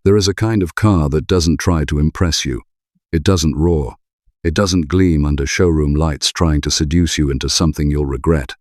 There is a kind of car that doesn't try to impress you. It doesn't roar. It doesn't gleam under showroom lights trying to seduce you into something you'll regret.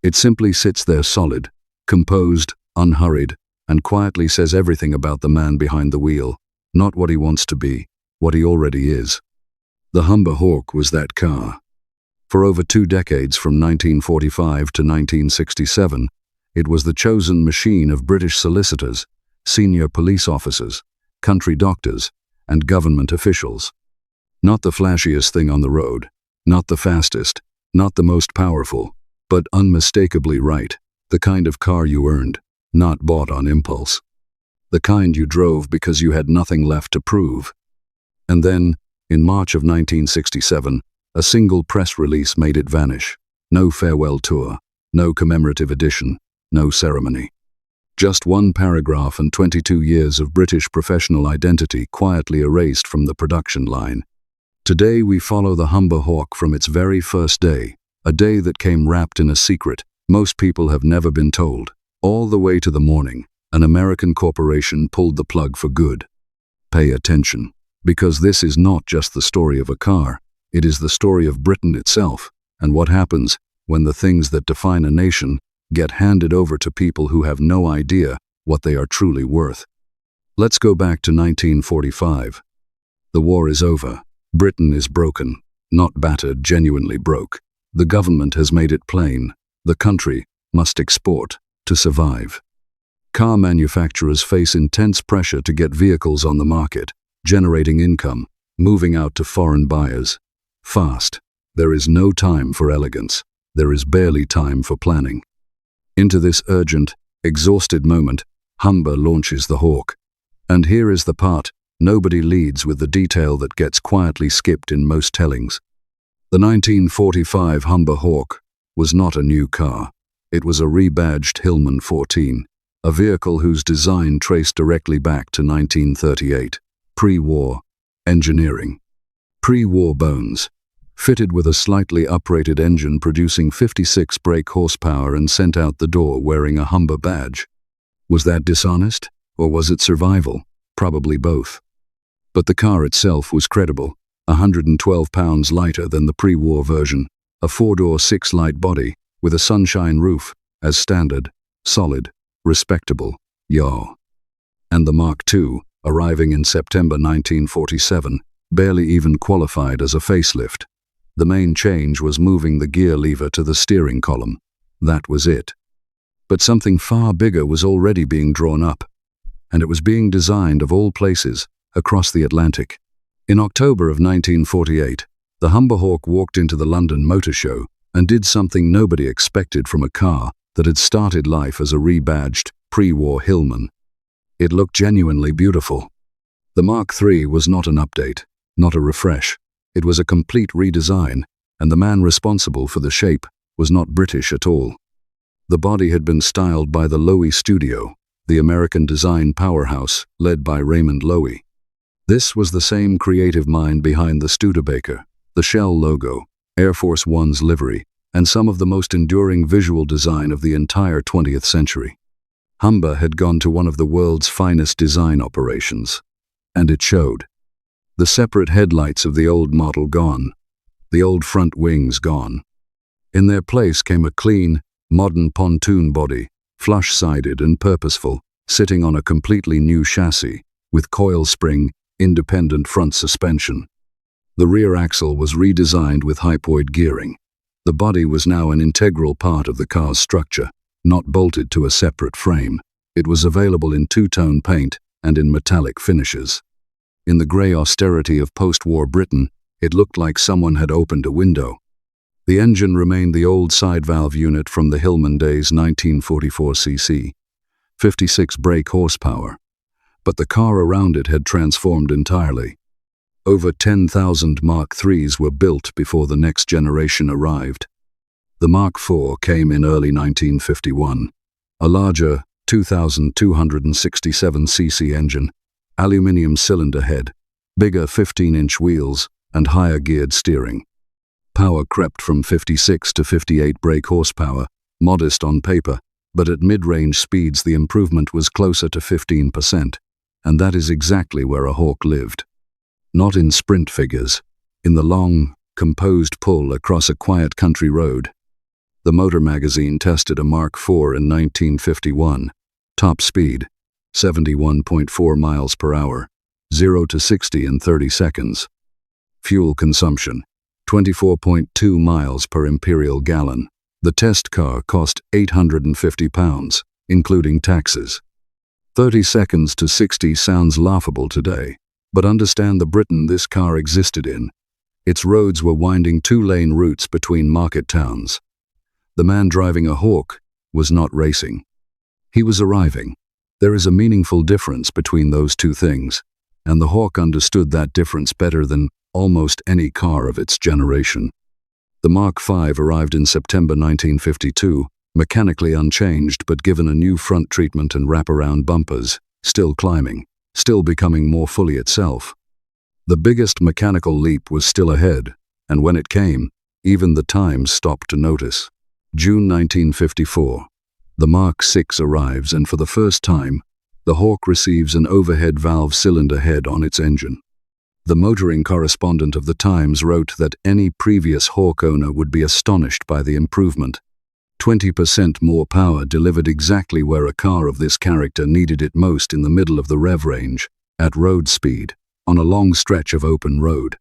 It simply sits there solid, composed, unhurried, and quietly says everything about the man behind the wheel, not what he wants to be, what he already is. The Humber Hawk was that car. For over 2 decades, from 1945 to 1967, it was the chosen machine of British solicitors, senior police officers, country doctors, and government officials. Not the flashiest thing on the road, not the fastest, not the most powerful, but unmistakably right, the kind of car you earned, not bought on impulse. The kind you drove because you had nothing left to prove. And then, in March of 1967, a single press release made it vanish. No farewell tour, no commemorative edition, no ceremony. Just one paragraph and 22 years of British professional identity quietly erased from the production line. Today we follow the Humber Hawk from its very first day, a day that came wrapped in a secret most people have never been told. All the way to the morning, an American corporation pulled the plug for good. Pay attention, because this is not just the story of a car, it is the story of Britain itself, and what happens when the things that define a nation get handed over to people who have no idea what they are truly worth. Let's go back to 1945. The war is over. Britain is broken, not battered, genuinely broke. The government has made it plain. The country must export to survive. Car manufacturers face intense pressure to get vehicles on the market, generating income, moving out to foreign buyers. Fast. There is no time for elegance. There is barely time for planning. Into this urgent, exhausted moment, Humber launches the Hawk. And here is the part nobody leads with, the detail that gets quietly skipped in most tellings. The 1945 Humber Hawk was not a new car. It was a rebadged Hillman 14, a vehicle whose design traced directly back to 1938. Pre-war engineering. Pre-war bones. Fitted with a slightly uprated engine producing 56 brake horsepower and sent out the door wearing a Humber badge. Was that dishonest, or was it survival? Probably both. But the car itself was credible, 112 pounds lighter than the pre-war version, a 4-door 6-light body with a sunshine roof, as standard, solid, respectable, yaw. And the Mark II, arriving in September 1947, barely even qualified as a facelift. The main change was moving the gear lever to the steering column. That was it. But something far bigger was already being drawn up, and it was being designed, of all places, across the Atlantic. In October of 1948, the Humber Hawk walked into the London Motor Show and did something nobody expected from a car that had started life as a rebadged, pre-war Hillman. It looked genuinely beautiful. The Mark III was not an update, not a refresh. It was a complete redesign, and the man responsible for the shape was not British at all. The body had been styled by the Loewy Studio, the American design powerhouse led by Raymond Loewy. This was the same creative mind behind the Studebaker, the Shell logo, Air Force One's livery, and some of the most enduring visual design of the entire 20th century. Humber had gone to one of the world's finest design operations, and it showed. The separate headlights of the old model gone, the old front wings gone. In their place came a clean, modern pontoon body, flush-sided and purposeful, sitting on a completely new chassis, with coil spring, independent front suspension. The rear axle was redesigned with hypoid gearing. The body was now an integral part of the car's structure, not bolted to a separate frame. It was available in two-tone paint and in metallic finishes. In the grey austerity of post-war Britain, it looked like someone had opened a window. The engine remained the old side valve unit from the Hillman days, 1944 cc, 56 brake horsepower. But the car around it had transformed entirely. Over 10,000 Mark IIIs were built before the next generation arrived. The Mark IV came in early 1951, a larger 2,267 cc engine, aluminium cylinder head, bigger 15-inch wheels, and higher geared steering. Power crept from 56 to 58 brake horsepower, modest on paper, but at mid-range speeds the improvement was closer to 15%. And that is exactly where a Hawk lived. Not in sprint figures, in the long, composed pull across a quiet country road. The Motor magazine tested a Mark IV in 1951. Top speed, 71.4 miles per hour, 0 to 60 in 30 seconds. Fuel consumption, 24.2 miles per imperial gallon. The test car cost £850, including taxes. 30 seconds to 60 sounds laughable today, but understand the Britain this car existed in. Its roads were winding two-lane routes between market towns. The man driving a Hawk was not racing. He was arriving. There is a meaningful difference between those two things, and the Hawk understood that difference better than almost any car of its generation. The Mark V arrived in September 1952, mechanically unchanged but given a new front treatment and wraparound bumpers, still climbing, still becoming more fully itself. The biggest mechanical leap was still ahead, and when it came, even the Times stopped to notice. June 1954. The Mark VI arrives, and for the first time, the Hawk receives an overhead valve cylinder head on its engine. The motoring correspondent of the Times wrote that any previous Hawk owner would be astonished by the improvement. 20% more power delivered exactly where a car of this character needed it most, in the middle of the rev range, at road speed, on a long stretch of open road.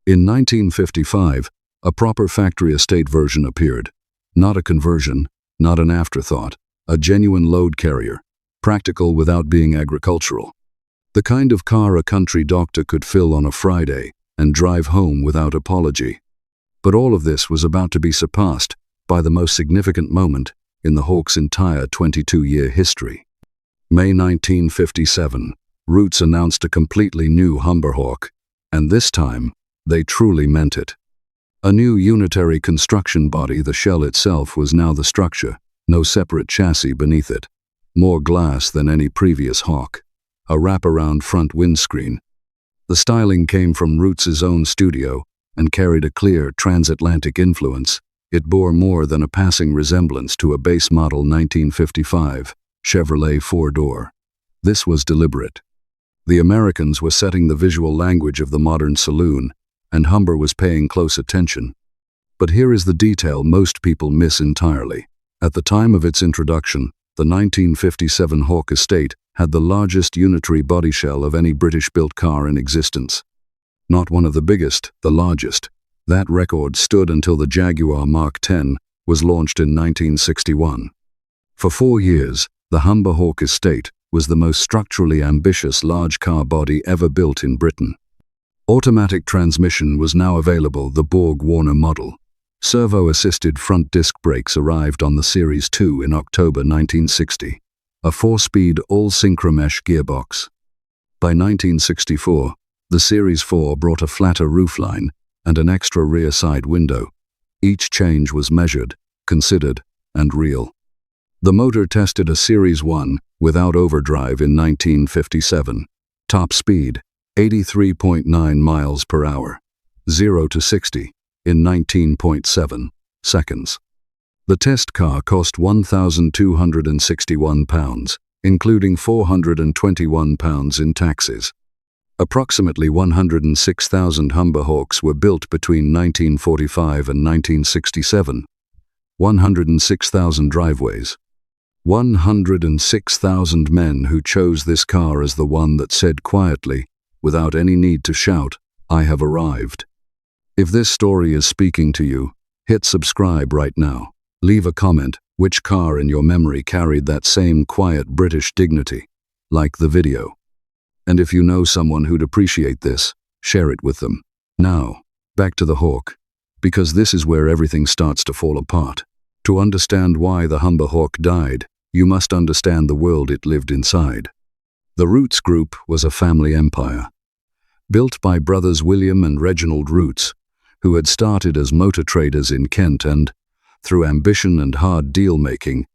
In 1955, a proper factory estate version appeared. Not a conversion, not an afterthought, a genuine load carrier, practical without being agricultural. The kind of car a country doctor could fill on a Friday and drive home without apology. But all of this was about to be surpassed by the most significant moment in the Hawk's entire 22-year history. May 1957, Rootes announced a completely new Humber Hawk, and this time, they truly meant it. A new unitary construction body, the shell itself was now the structure, no separate chassis beneath it. More glass than any previous Hawk. A wraparound front windscreen. The styling came from Rootes' own studio and carried a clear transatlantic influence. It bore more than a passing resemblance to a base model 1955 Chevrolet four-door. This was deliberate. The Americans were setting the visual language of the modern saloon, and Humber was paying close attention. But here is the detail most people miss entirely. At the time of its introduction, the 1957 Hawk Estate had the largest unitary body shell of any British-built car in existence. Not one of the biggest, the largest. That record stood until the Jaguar Mark X was launched in 1961. For 4 years, the Humber Hawk Estate was the most structurally ambitious large car body ever built in Britain. Automatic transmission was now available, the Borg-Warner model. Servo-assisted front disc brakes arrived on the Series 2 in October 1960. A 4-speed all-synchromesh gearbox. By 1964, the Series 4 brought a flatter roofline and an extra rear side window. Each change was measured, considered, and real. The motor tested a Series 1 without overdrive in 1957. Top speed, 83.9 miles per hour, 0 to 60 in 19.7 seconds. The test car cost £1,261, including £421 in taxes. Approximately 106,000 Humber Hawks were built between 1945 and 1967. 106,000 driveways. 106,000 men who chose this car as the one that said quietly, without any need to shout, "I have arrived." If this story is speaking to you, hit subscribe right now. Leave a comment. Which car in your memory carried that same quiet British dignity? Like the video. And if you know someone who'd appreciate this, share it with them. Now, back to the Hawk, because this is where everything starts to fall apart. To understand why the Humber Hawk died, you must understand the world it lived inside. The Rootes Group was a family empire. Built by brothers William and Reginald Rootes, who had started as motor traders in Kent and, through ambition and hard deal-making,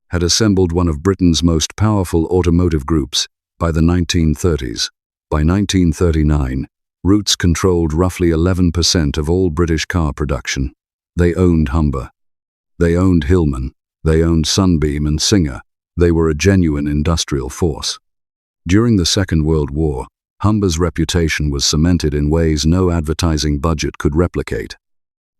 had assembled one of Britain's most powerful automotive groups by the 1930s. By 1939, Rootes controlled roughly 11% of all British car production. They owned Humber. They owned Hillman. They owned Sunbeam and Singer. They were a genuine industrial force. During the Second World War, Humber's reputation was cemented in ways no advertising budget could replicate.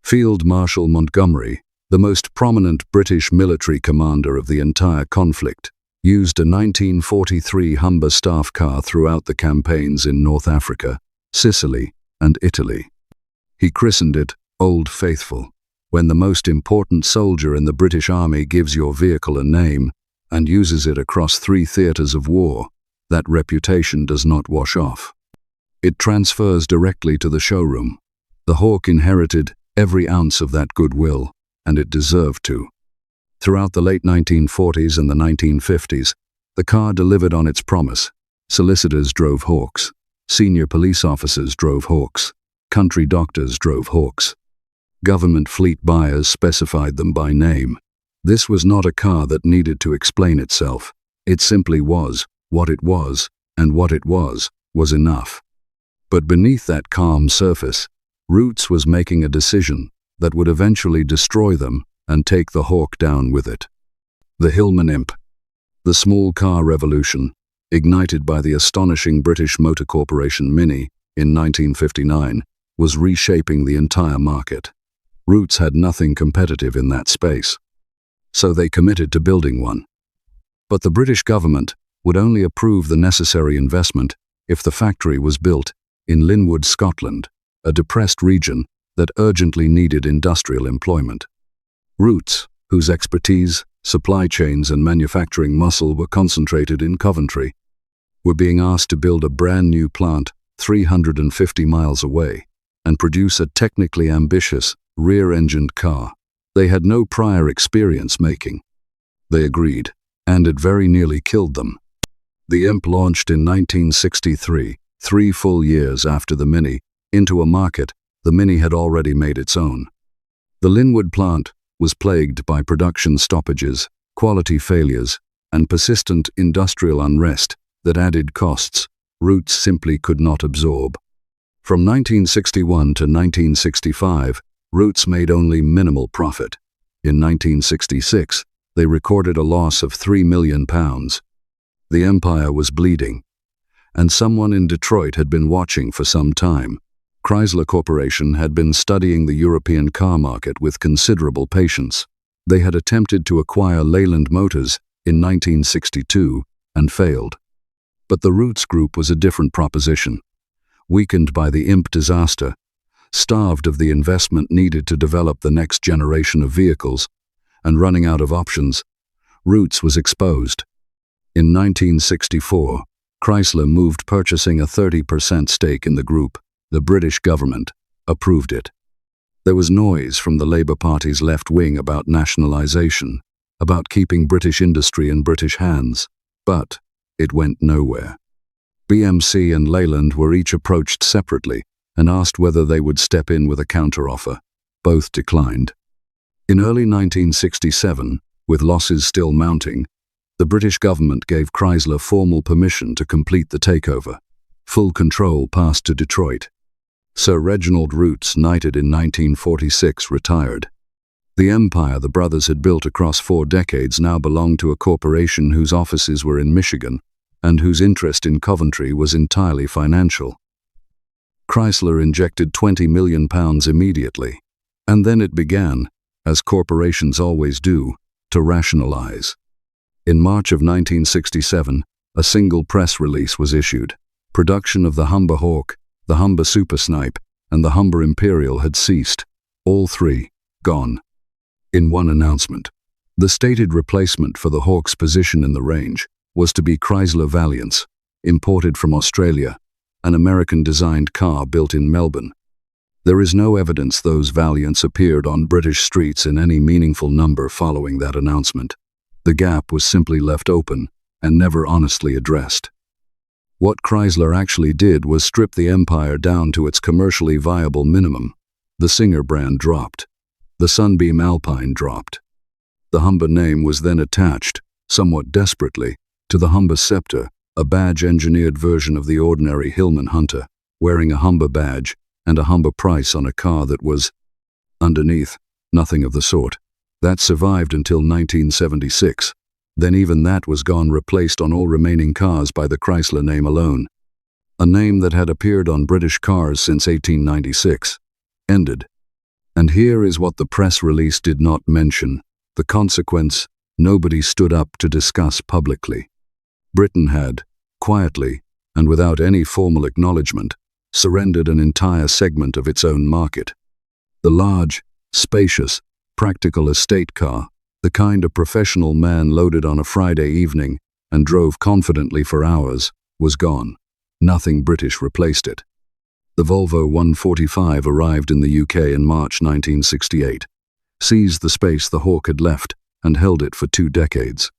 Field Marshal Montgomery, the most prominent British military commander of the entire conflict, used a 1943 Humber staff car throughout the campaigns in North Africa, Sicily, and Italy. He christened it Old Faithful. When the most important soldier in the British Army gives your vehicle a name and uses it across 3 theatres of war, that reputation does not wash off. It transfers directly to the showroom. The Hawk inherited every ounce of that goodwill, and it deserved to. Throughout the late 1940s and the 1950s, the car delivered on its promise. Solicitors drove Hawks. Senior police officers drove Hawks. Country doctors drove Hawks. Government fleet buyers specified them by name. This was not a car that needed to explain itself. It simply was what it was, and what it was enough. But beneath that calm surface, Roots was making a decision that would eventually destroy them and take the Hawk down with it. The Hillman Imp. The small car revolution, ignited by the astonishing British Motor Corporation Mini in 1959, was reshaping the entire market. Roots had nothing competitive in that space, so they committed to building one. But the British government would only approve the necessary investment if the factory was built in Linwood, Scotland, a depressed region that urgently needed industrial employment. Roots, whose expertise, supply chains, and manufacturing muscle were concentrated in Coventry, were being asked to build a brand new plant 350 miles away and produce a technically ambitious, rear-engined car they had no prior experience making. They agreed, and it very nearly killed them. The Imp launched in 1963, 3 full years after the Mini, into a market the Mini had already made its own. The Linwood plant was plagued by production stoppages, quality failures, and persistent industrial unrest that added costs Roots simply could not absorb. From 1961 to 1965, Roots made only minimal profit. In 1966, they recorded a loss of £3 million. The empire was bleeding, and someone in Detroit had been watching for some time. Chrysler Corporation had been studying the European car market with considerable patience. They had attempted to acquire Leyland Motors in 1962 and failed. But the Roots Group was a different proposition. Weakened by the Imp disaster, starved of the investment needed to develop the next generation of vehicles, and running out of options, Roots was exposed. In 1964, Chrysler moved purchasing a 30% stake in the group. The British government approved it. There was noise from the Labour Party's left wing about nationalisation, about keeping British industry in British hands, but it went nowhere. BMC and Leyland were each approached separately and asked whether they would step in with a counteroffer. Both declined. In early 1967, with losses still mounting, the British government gave Chrysler formal permission to complete the takeover. Full control passed to Detroit. Sir Reginald Roots, knighted in 1946, retired. The empire the brothers had built across 4 decades now belonged to a corporation whose offices were in Michigan and whose interest in Coventry was entirely financial. Chrysler injected £20 million immediately, and then it began, as corporations always do, to rationalize. In March of 1967, a single press release was issued. Production of the Humber Hawk, the Humber Super Snipe, and the Humber Imperial had ceased, all 3 gone. In one announcement, the stated replacement for the Hawk's position in the range was to be Chrysler Valiants, imported from Australia, an American-designed car built in Melbourne. There is no evidence those Valiants appeared on British streets in any meaningful number following that announcement. The gap was simply left open and never honestly addressed. What Chrysler actually did was strip the empire down to its commercially viable minimum. The Singer brand dropped. The Sunbeam Alpine dropped. The Humber name was then attached, somewhat desperately, to the Humber Scepter, a badge-engineered version of the ordinary Hillman Hunter, wearing a Humber badge and a Humber price on a car that was, underneath, nothing of the sort. That survived until 1976. Then even that was gone, replaced on all remaining cars by the Chrysler name alone. A name that had appeared on British cars since 1896. Ended. And here is what the press release did not mention. The consequence: nobody stood up to discuss publicly. Britain had, quietly, and without any formal acknowledgement, surrendered an entire segment of its own market. The large, spacious, practical estate car, the kind a professional man loaded on a Friday evening and drove confidently for hours, was gone. Nothing British replaced it. The Volvo 145 arrived in the UK in March 1968, seized the space the Hawk had left, and held it for 2 decades.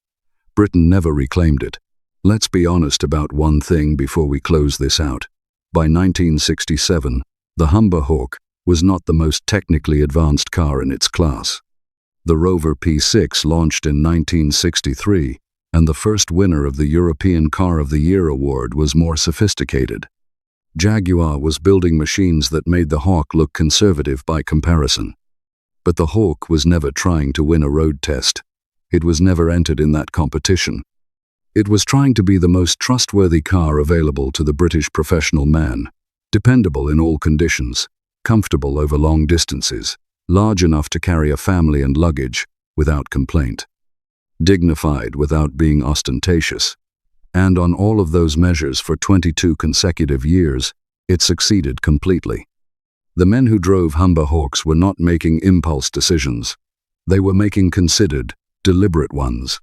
Britain never reclaimed it. Let's be honest about one thing before we close this out. By 1967, the Humber Hawk was not the most technically advanced car in its class. The Rover P6 launched in 1963, and the first winner of the European Car of the Year award was more sophisticated. Jaguar was building machines that made the Hawk look conservative by comparison. But the Hawk was never trying to win a road test. It was never entered in that competition. It was trying to be the most trustworthy car available to the British professional man, dependable in all conditions, comfortable over long distances, large enough to carry a family and luggage without complaint, dignified without being ostentatious. And on all of those measures for 22 consecutive years, it succeeded completely. The men who drove Humber Hawks were not making impulse decisions. They were making considered, deliberate ones.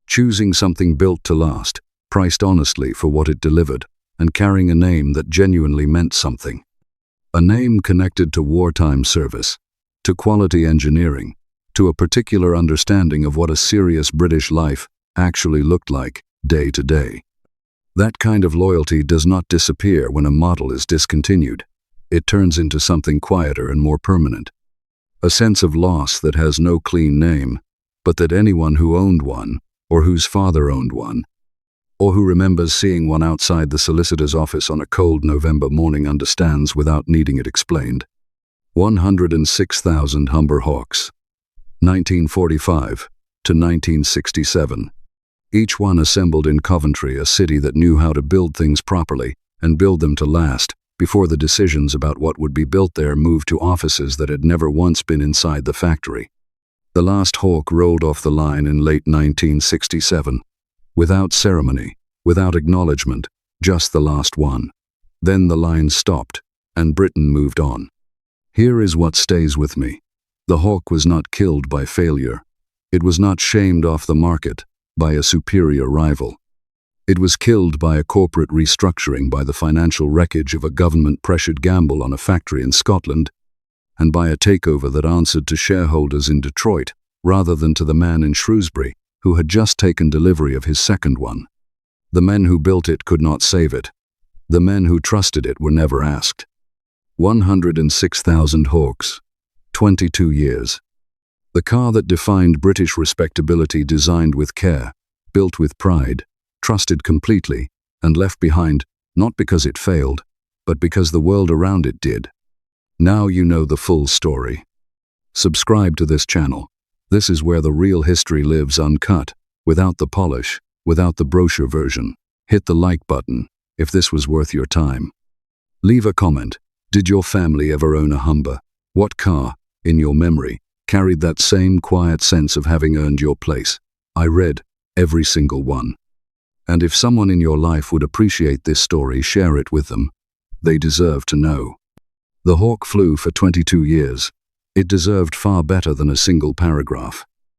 Choosing something built to last, priced honestly for what it delivered, and carrying a name that genuinely meant something. A name connected to wartime service, to quality engineering, to a particular understanding of what a serious British life actually looked like, day to day. That kind of loyalty does not disappear when a model is discontinued. It turns into something quieter and more permanent. A sense of loss that has no clean name, but that anyone who owned one, or whose father owned one, or who remembers seeing one outside the solicitor's office on a cold November morning understands without needing it explained. 106,000 Humber Hawks. 1945 to 1967. Each one assembled in Coventry, a city that knew how to build things properly and build them to last, before the decisions about what would be built there moved to offices that had never once been inside the factory. The last Hawk rolled off the line in late 1967. Without ceremony, without acknowledgement, just the last one. Then the line stopped, and Britain moved on. Here is what stays with me. The Hawk was not killed by failure. It was not shamed off the market by a superior rival. It was killed by a corporate restructuring, by the financial wreckage of a government-pressured gamble on a factory in Scotland, and by a takeover that answered to shareholders in Detroit rather than to the man in Shrewsbury who had just taken delivery of his second one. The men who built it could not save it. The men who trusted it were never asked. 106,000 Hawks. 22 years. The car that defined British respectability, designed with care, built with pride, trusted completely, and left behind, not because it failed, but because the world around it did. Now you know the full story. Subscribe to this channel. This is where the real history lives, uncut, without the polish, without the brochure version. Hit the like button if this was worth your time. Leave a comment. Did your family ever own a Humber? What car, in your memory, carried that same quiet sense of having earned your place? I read every single one. And if someone in your life would appreciate this story, share it with them. They deserve to know. The Hawk flew for 22 years. It deserved far better than a single paragraph.